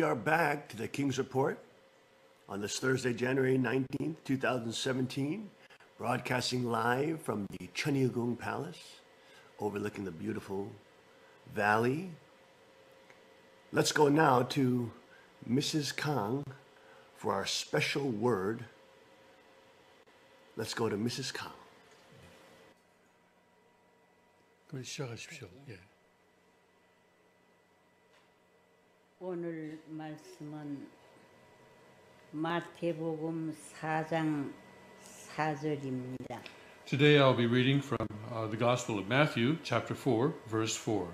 we are back to the King's Report on this Thursday, January 19th, 2017, broadcasting live from the Cheonggyegung Palace, overlooking the beautiful valley. Let's go now to Mrs. Kang for our special word. Let's go to Mrs. Kang. 그럼 시작하십시오. 예. 오늘 말씀은 마태복음 4장 4절입니다. Today I'll be reading from the Gospel of Matthew, chapter 4, verse 4.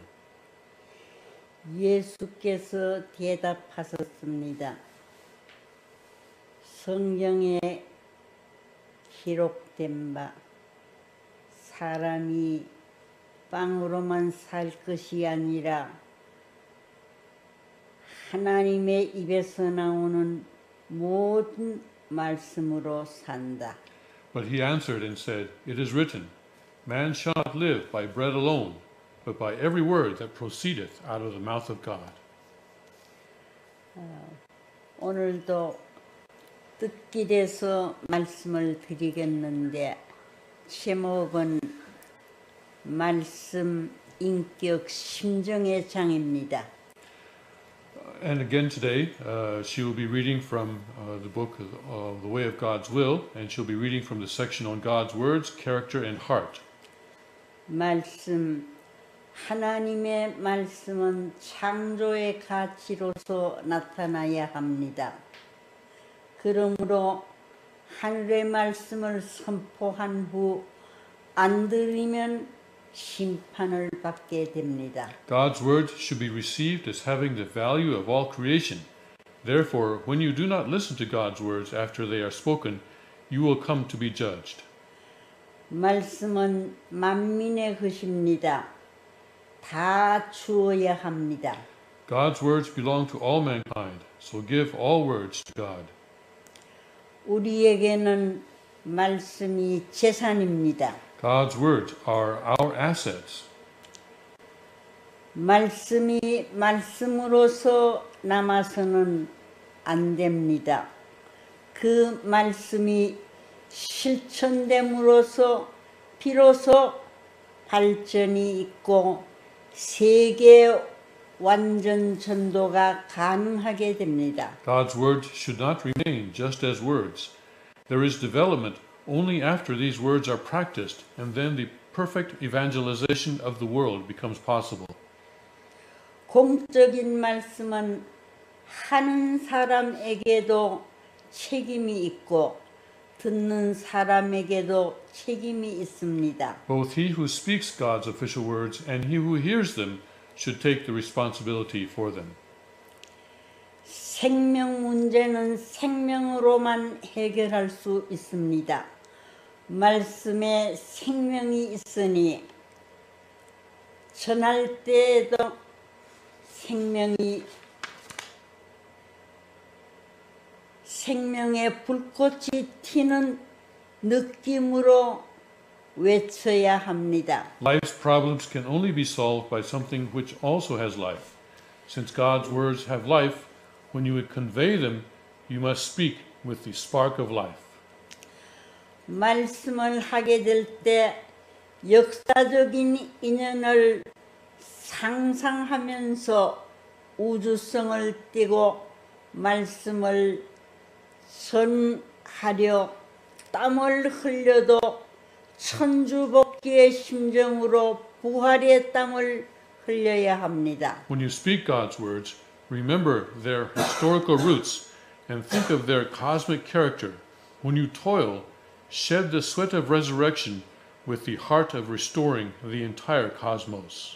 예수께서 대답하셨습니다. 성경에 기록된 바 사람이 빵으로만 살 것이 아니라 하나님의 입에서 나오는 모든 말씀으로 산다. But he answered and said, It is written, Man shall not live by bread alone, but by every word that proceedeth out of the mouth of God. 오늘도 뜻길에서 말씀을 드리겠는데 제목은 말씀, 인격, 심정의 장입니다. And again today, she will be reading from the book of The Way of God's Will, and she'll be reading from the section on God's words, character, and heart. 말씀, 하나님의 말씀은 창조의 가치로서 나타나야 합니다. 그러므로 하늘의 말씀을 선포한 후 안 들으면 심판을 받게 됩니다. God's word should be received as having the value of all creation. Therefore, when you do not listen to God's words after they are spoken, you will come to be judged. 말씀은 만민의 것입니다. 다 주어야 합니다. God's words belong to all mankind, so give all words to God. 우리에게는 말씀이 재산입니다. God's words are our assets. 말씀이 말씀으로서 남아서는 안 됩니다. 그 말씀이 실천됨으로써 비로소 발전이 있고 세계 완전 전도가 가능하게 됩니다. God's words should not remain just as words. There is development only after these words are practiced, and then the perfect evangelization of the world becomes possible. 공적인 말씀은 하는 사람에게도 책임이 있고 듣는 사람에게도 책임이 있습니다. Both he who speaks God's official words and he who hears them should take the responsibility for them. 생명 문제는 생명으로만 해결할 수 있습니다. 말씀에 생명이 있으니 전할 때에도 생명의 불꽃이 튀는 느낌으로 외쳐야 합니다. Life's problems can only be solved by something which also has life. Since God's words have life, when you would convey them, you must speak with the spark of life. 말씀을 하게 될 때 역사적인 인연을 상상하면서 우주성을 띠고 말씀을 전하려 땀을 흘려도 천주복귀의 심정으로 부활의 땀을 흘려야 합니다. When you speak God's words, remember their historical roots and think of their cosmic character. When you toil, shed the sweat of resurrection with the heart of restoring the entire cosmos.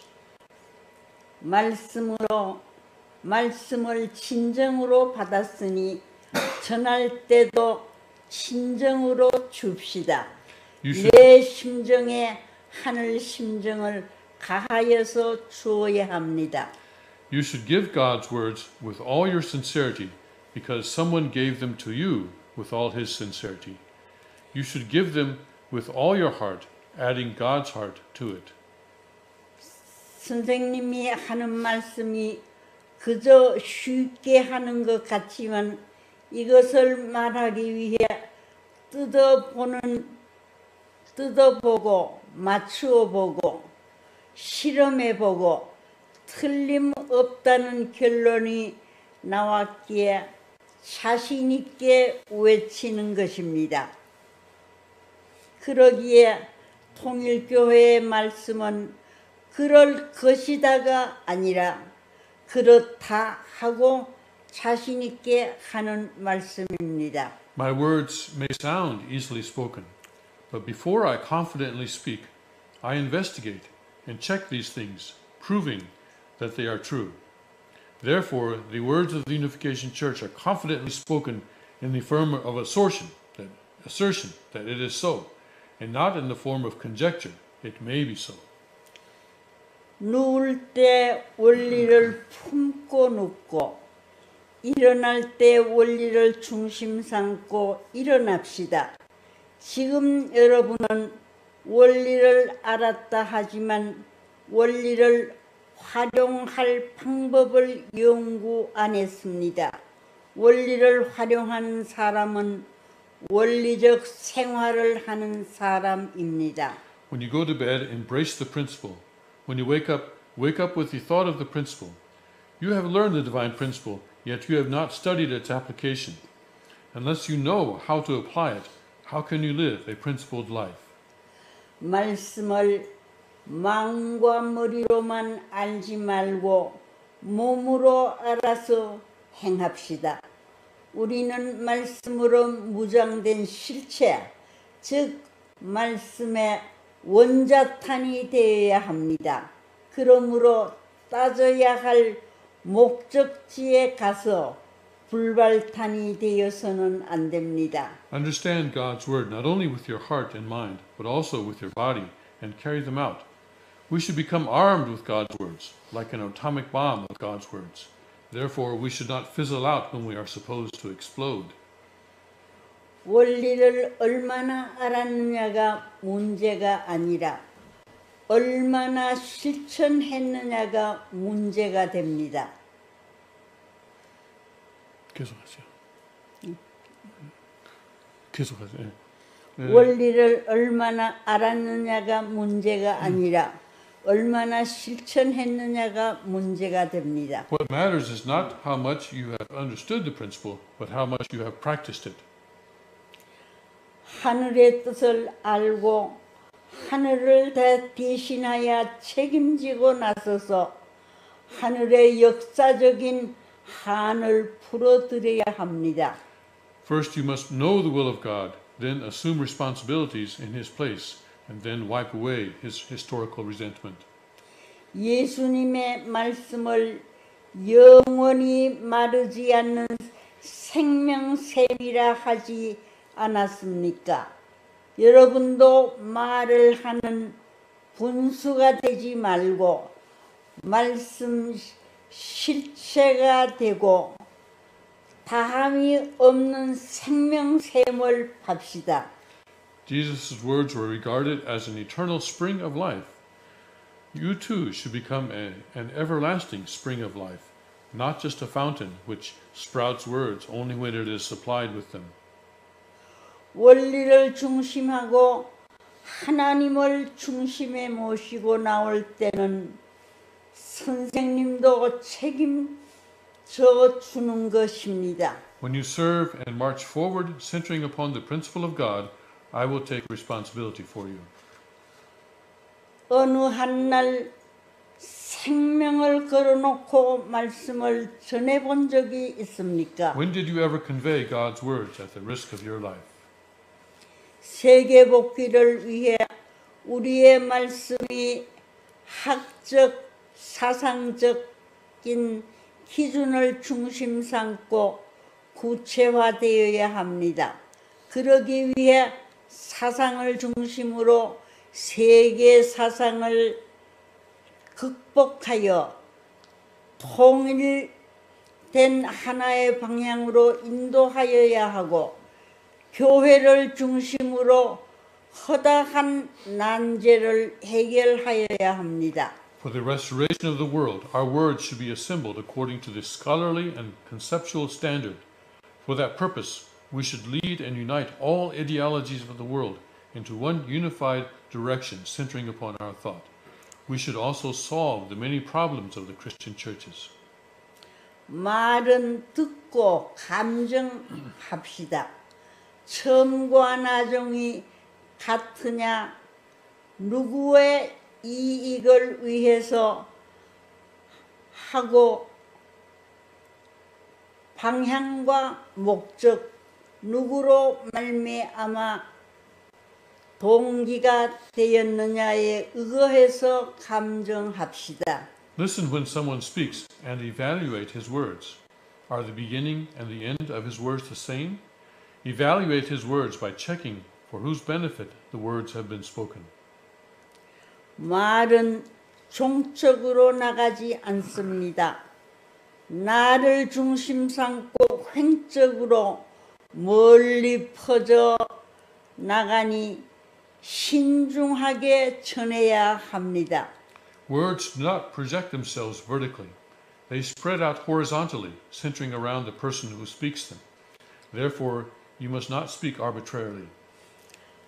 말씀을 진정으로 받았으니 전할 때도 진정으로 줍시다. 내 심정에 하늘 심정을 가하여서 주어야 합니다. You should give God's words with all your sincerity, because someone gave them to you with all his sincerity. You should give them with all your heart, adding God's heart to it. 선생님이 하는 말씀이 그저 쉽게 하는 것 같지만 이것을 말하기 위해 뜯어보고 맞추어보고 실험해보고 틀림없다는 결론이 나왔기에 자신있게 외치는 것입니다. 그러기에 통일교회의 말씀은 그럴 것이다가 아니라 그렇다 하고 자신있게 하는 말씀입니다. My words may sound easily spoken, but before I confidently speak, I investigate and check these things, proving that they are true. Therefore, the words of the Unification Church are confidently spoken in the form of assertion that it is so, and not in the form of conjecture, it may be so. 누울 때 원리를 품고 눕고 일어날 때 원리를 중심 삼고 일어납시다. 지금 여러분은 원리를 알았다 하지만 원리를 활용할 방법을 연구 안 했습니다. 원리를 활용하는 사람은 원리적 생활을 하는 사람입니다. When you go to bed, embrace the principle. When you wake up with the thought of the principle. You have learned the divine principle, yet you have not studied its application. Unless you know how to apply it, how can you live a principled life? 말씀을 마음과 머리로만 알지 말고 몸으로 알아서 행합시다. 우리는 말씀으로 무장된 실체, 즉 말씀의 원자탄이 되어야 합니다. 그러므로 따져야 할 목적지에 가서 불발탄이 되어서는 안 됩니다. Understand God's word not only with your heart and mind, but also with your body, and carry them out. We should become armed with God's words, like an atomic bomb of God's words. Therefore, we should not fizzle out when we are supposed to explode. 원리를 얼마나 알았느냐가 문제가 아니라 얼마나 실천했느냐가 문제가 됩니다. 계속하세요. 계속하세요. 원리를 얼마나 알았느냐가 문제가 아니라 얼마나 실천했느냐가 문제가 됩니다. What matters is not how much you have understood the principle, but how much you have practiced it. 하늘의 뜻을 알고 하늘을 대신하여 책임지고 나서서 하늘의 역사적인 한을 풀어드려야 합니다. First, you must know the will of God, then assume responsibilities in His place, and then wipe away His historical resentment. 예수님의 말씀을 영원히 마르지 않는 생명샘이라 하지 않았습니까? 여러분도 말을 하는 분수가 되지 말고 말씀 실체가 되고 다함이 없는 생명샘을 팝시다. Jesus' words were regarded as an eternal spring of life. You too should become an everlasting spring of life, not just a fountain which sprouts words only when it is supplied with them. 원리를 중심하고 하나님을 중심에 모시고 나올 때는 선생님도 책임져 주는 것입니다. When you serve and march forward, centering upon the principle of God, I will take responsibility for you. 어느 한날 생명을 걸어놓고 말씀을 전해본 적이 있습니까? When did you ever convey God's words at the risk of your life? 세계 복귀를 위해 우리의 말씀이 학적, 사상적인 기준을 중심 삼고 구체화되어야 합니다. 그러기 위해 사상을 중심으로 세계 사상을 극복하여 통일된 하나의 방향으로 인도하여야 하고 교회를 중심으로 허다한 난제를 해결하여야 합니다. For the restoration of the world, our words should be assembled according to the scholarly and conceptual standard. For that purpose, we should lead and unite all ideologies of the world into one unified direction centering upon our thought. We should also solve the many problems of the Christian churches. 말은 듣고 감정합시다. 처음과 나중이 같으냐? 누구의 이익을 위해서 하고 방향과 목적, 누구로 말미암아 동기가 되었느냐에 의거해서 감정합시다. Listen when someone speaks and evaluate his words. Are the beginning and the end of his words the same? Evaluate his words by checking for whose benefit the words have been spoken. 말은 종적으로 나가지 않습니다. 나를 중심 삼고 횡적으로 멀리 퍼져 나가니 신중하게 전해야 합니다. Words do not project themselves vertically. They spread out horizontally, centering around the person who speaks them. Therefore, you must not speak arbitrarily.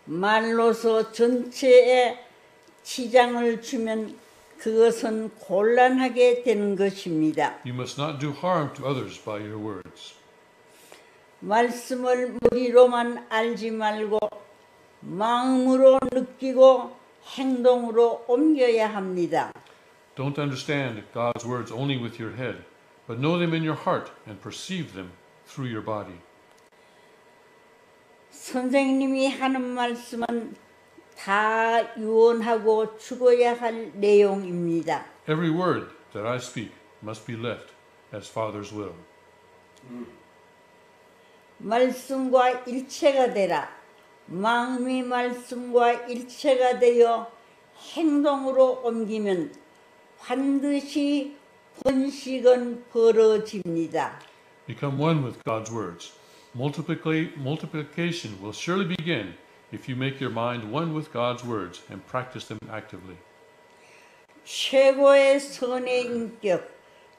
말로서 전체에 치장을 주면 그것은 곤란하게 되는 것입니다. You must not do harm to others by your words. 말씀을 머리로만 알지 말고 마음으로 느끼고 행동으로 옮겨야 합니다. Don't understand God's words only with your head, but know them in your heart and perceive them through your body. 선생님이 하는 말씀은 다 유언하고 죽어야 할 내용입니다. Every word that I speak must be left as Father's will. 말씀과 일체가 되라. 마음이 말씀과 일체가 되어 행동으로 옮기면 반드시 번식은 벌어집니다. Become one with God's words. Multiplication will surely begin if you make your mind one with God's words and practice them actively. 최고의 선의 인격,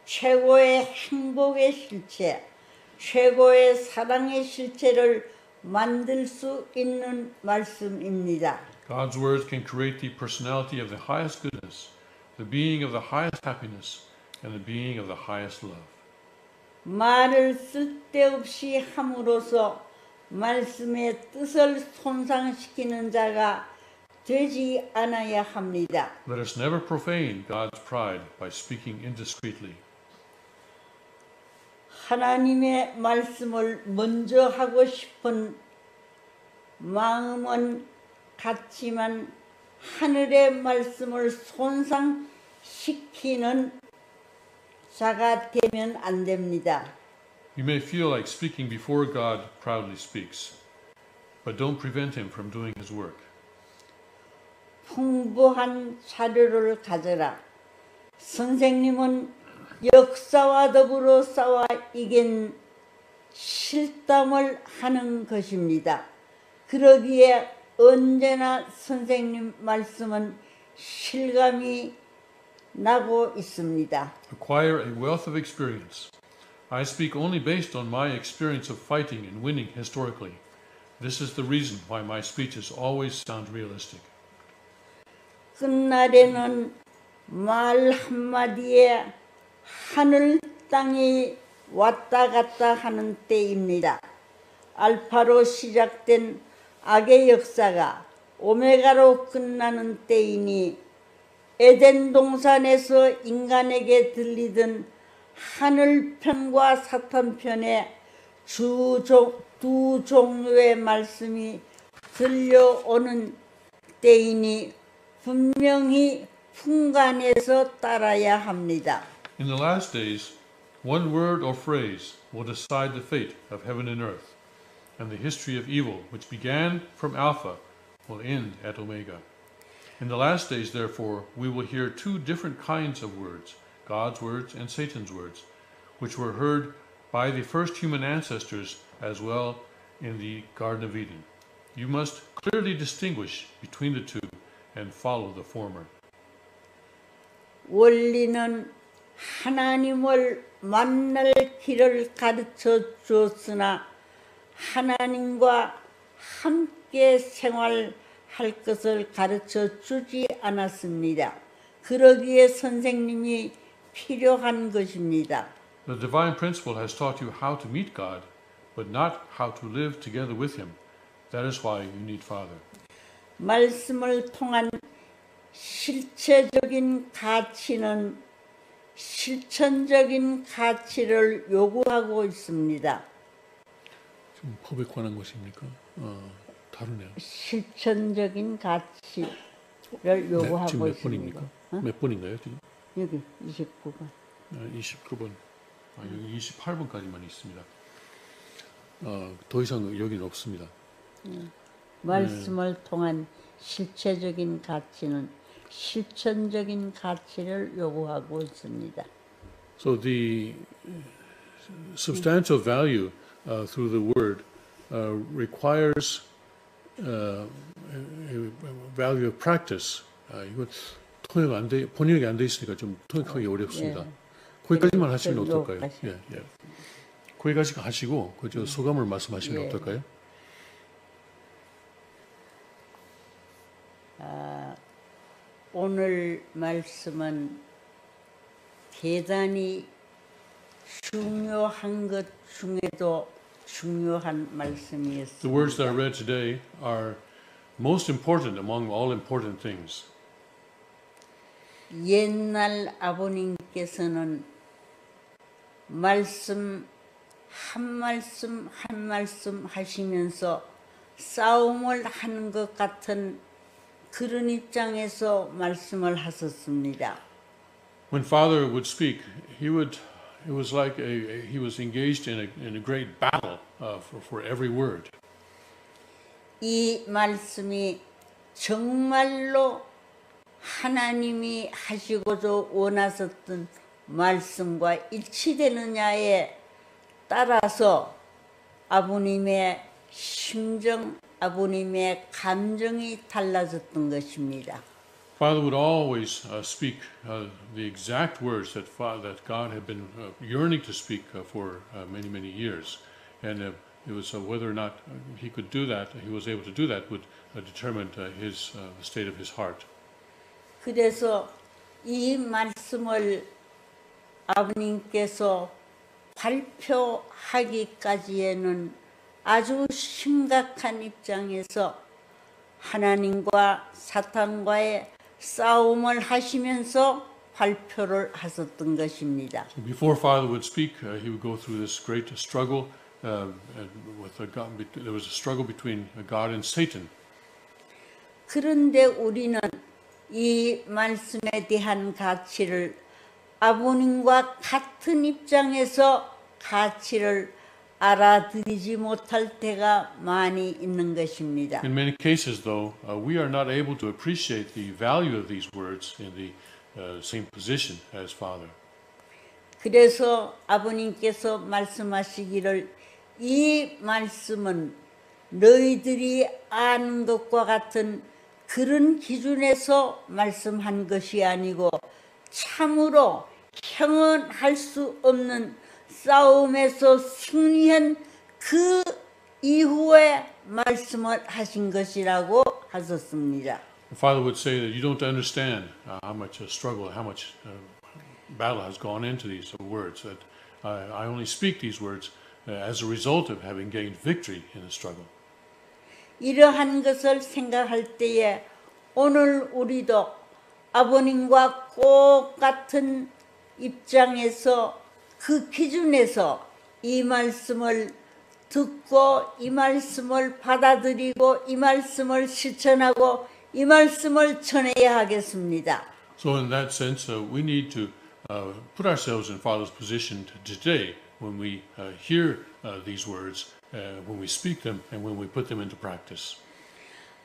최고의 행복의 실체, 최고의 사랑의 실체를 만들 수 있는 말씀입니다. God's words can create the personality of the highest goodness, the being of the highest happiness, and the being of the highest love. 말을 쓸데없이 함으로써 말씀의 뜻을 손상시키는 자가 되지 않아야 합니다. Let us never profane God's pride by speaking indiscreetly. 하나님의 말씀을 먼저 하고 싶은 마음은 같지만 하늘의 말씀을 손상시키는 자가 되면 안 됩니다. You may feel like speaking before God proudly speaks, but don't prevent him from doing his work. 풍부한 자료를 가져라. 선생님은 역사와 더불어 싸워 이긴 실담을 하는 것입니다. 그러기에 언제나 선생님 말씀은 실감이 나고 있습니다. Acquire a wealth of experience. I speak only based on my experience of fighting and winning historically. This is the reason why my speeches always sound realistic. 끝날에는 말 한마디에 하늘 땅이 왔다 갔다 하는 때입니다. 알파로 시작된 악의 역사가 오메가로 끝나는 때이니 에덴 동산에서 인간에게 들리던 하늘편과 사탄편의 두 종류의 말씀이 들려오는 때이니 분명히 풍간에서 따라야 합니다. In the last days, one word or phrase will decide the fate of heaven and earth, and the history of evil, which began from Alpha, will end at Omega. In the last days, therefore, we will hear two different kinds of words, God's words and Satan's words, which were heard by the first human ancestors as well in the Garden of Eden. You must clearly distinguish between the two and follow the former. 원리는 하나님을 만날 길을 가르쳐 주었으나 하나님과 함께 생활할 것을 가르쳐 주지 않았습니다. 그러기에 선생님이 필요한 것입니다. The divine principle has taught you how to meet God, but not how to live together with Him. That is why you need Father. 말씀을 통한 실체적인 가치는 실천적인 가치를 요구하고 있습니다. 지금 법에 관한 것입니까? 다르네요. 실천적인 가치를 요구하고 지금 몇 있습니다. 번입니까? 몇 번인가요? 지금? 여기 29번. 29번. 여기 28번까지만 있습니다. 더 이상 여기는 없습니다. 말씀을 통한 실체적인 가치는 실천적인 가치를 요구하고 있습니다. So the substantial value through the word requires a value of practice. 이거 번역이 안 돼 있으니까 좀 통역하기 어렵습니다. 예. 거기까지만 하시면 어떨까요? 여기까지. 예. 거기까지 하시고 그 소감을 말씀하시면 예. 어떨까요? 오늘 말씀은 대단히 중요한 것 중에도 중요한 말씀이었습니다. The words that I read today are most important among all important things. 옛날 아버님께서는 말씀 한 말씀 하시면서 싸움을 하는 것 같은 그런 입장에서 말씀을 하셨습니다. When Father would speak, it was like he was engaged in a great battle for every word. 이 말씀이 정말로 하나님이 하시고자 원하셨던 말씀과 일치되느냐에 따라서 아버님의 심정, 아버님의 감정이 달라졌던 것입니다. Father would always speak the exact words that God had been yearning to speak for many years, and it was whether or not he could do that, he was able to do that, would determine his the state of his heart. 그래서 이 말씀을 아버님께서 발표하기까지에는 아주 심각한 입장에서 하나님과 사탄과의 싸움을 하시면서 발표를 하셨던 것입니다. So before Father would speak, he would go through this great struggle. There was a struggle between God and Satan. 그런데 우리는 이 말씀에 대한 가치를 아버님과 같은 입장에서 가치를 알아들이지 못할 때가 많이 있는 것입니다. In many cases, though, we are not able to appreciate the value of these words in the same position as Father. 그래서 아버님께서 말씀하시기를 이 말씀은 너희들이 아는 것과 같은 그런 기준에서 말씀한 것이 아니고 참으로 형언할 수 없는 싸움에서 승리한 그 이후에 말씀을 하신 것이라고 하셨습니다. The Father would say that you don't understand how much struggle, how much battle has gone into these words, that I only speak these words as a result of having gained victory in the struggle. 이러한 것을 생각할 때에 오늘 우리도 아버님과 똑같은 입장에서 그 기준에서 이 말씀을 듣고 이 말씀을 받아들이고 이 말씀을 실천하고 이 말씀을 전해야 하겠습니다. So in that sense, we need to put ourselves in Father's position today when we hear these words, when we speak them, and when we put them into practice.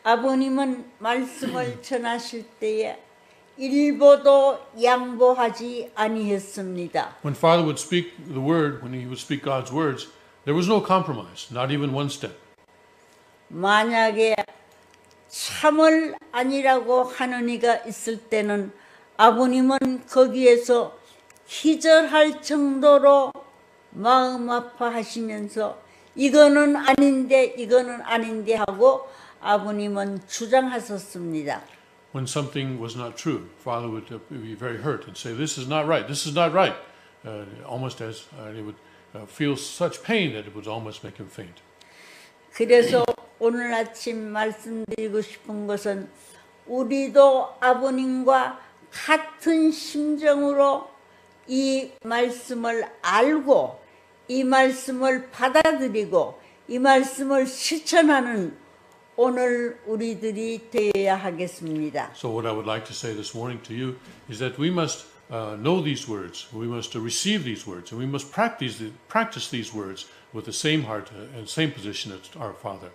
아버님은 말씀을 전하실 때에 일보도 양보하지 아니했습니다. When Father would speak the word, when he would speak God's words, there was no compromise, not even one step. 만약에 참을 아니라고 하는 이가 있을 때는 아버님은 거기에서 기절할 정도로 마음 아파하시면서 이거는 아닌데 하고 아버님은 주장하셨습니다. When something was not true, Father would be very hurt and say, "This is not right. This is not right." Almost as he would feel such pain that it would almost make him faint. 그래서 오늘 아침 말씀드리고 싶은 것은 우리도 아버님과 같은 심정으로 이 말씀을 알고 이 말씀을 받아들이고 이 말씀을 실천하는 오늘 우리들이 되어야 하겠습니다. So what I would like to say this morning to you is that we must know these words, we must receive these words, and we must practice these words with the same heart and same position as our Father.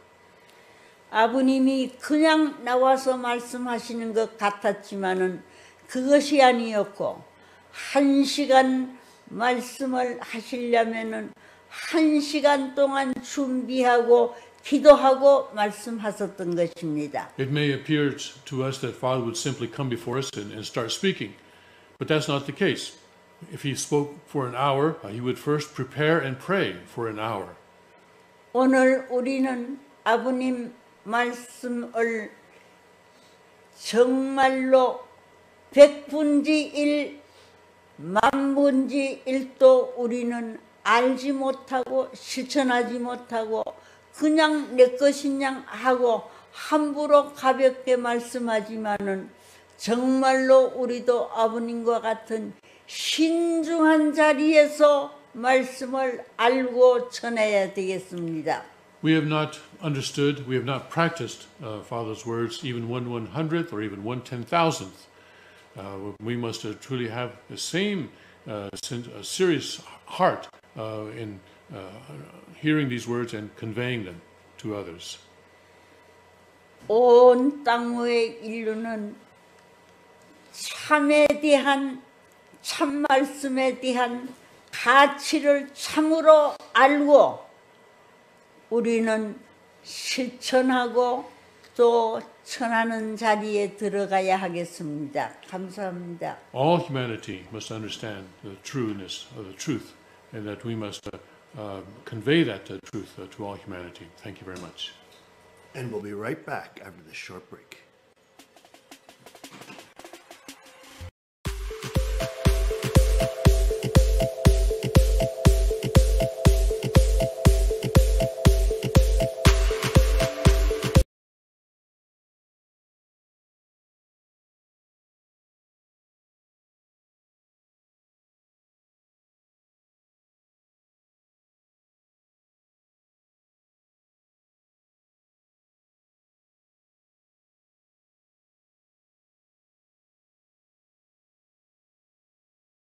아버님이 그냥 나와서 말씀하시는 것 같았지만은 그것이 아니었고 1시간 말씀을 하시려면은 1시간 동안 준비하고 기도하고 말씀하셨던 것입니다. It may appear to us that Father would simply come before us and start speaking, but that's not the case. If he spoke for an hour, he would first prepare and pray for an hour. 오늘 우리는 아버님 말씀을 정말로 100분지 1, 만분지 1도 우리는 알지 못하고 실천하지 못하고 그냥 내 것이냐 하고 함부로 가볍게 말씀하지만은 정말로 우리도 아버님과 같은 신중한 자리에서 말씀을 알고 전해야 되겠습니다. We have not understood, we have not practiced Father's words even 1/100th or even 1/10,000th. We must truly have the same serious heart in hearing these words and conveying them to others. 온 땅 위의 인류는 참에 대한 참 말씀에 대한 가치를 참으로 알고 우리는 실천하고 또 전하는 자리에 들어가야 하겠습니다. 감사합니다. All humanity must understand the trueness of the truth, and that we must convey that truth to all humanity. Thank you very much. And we'll be right back after this short break.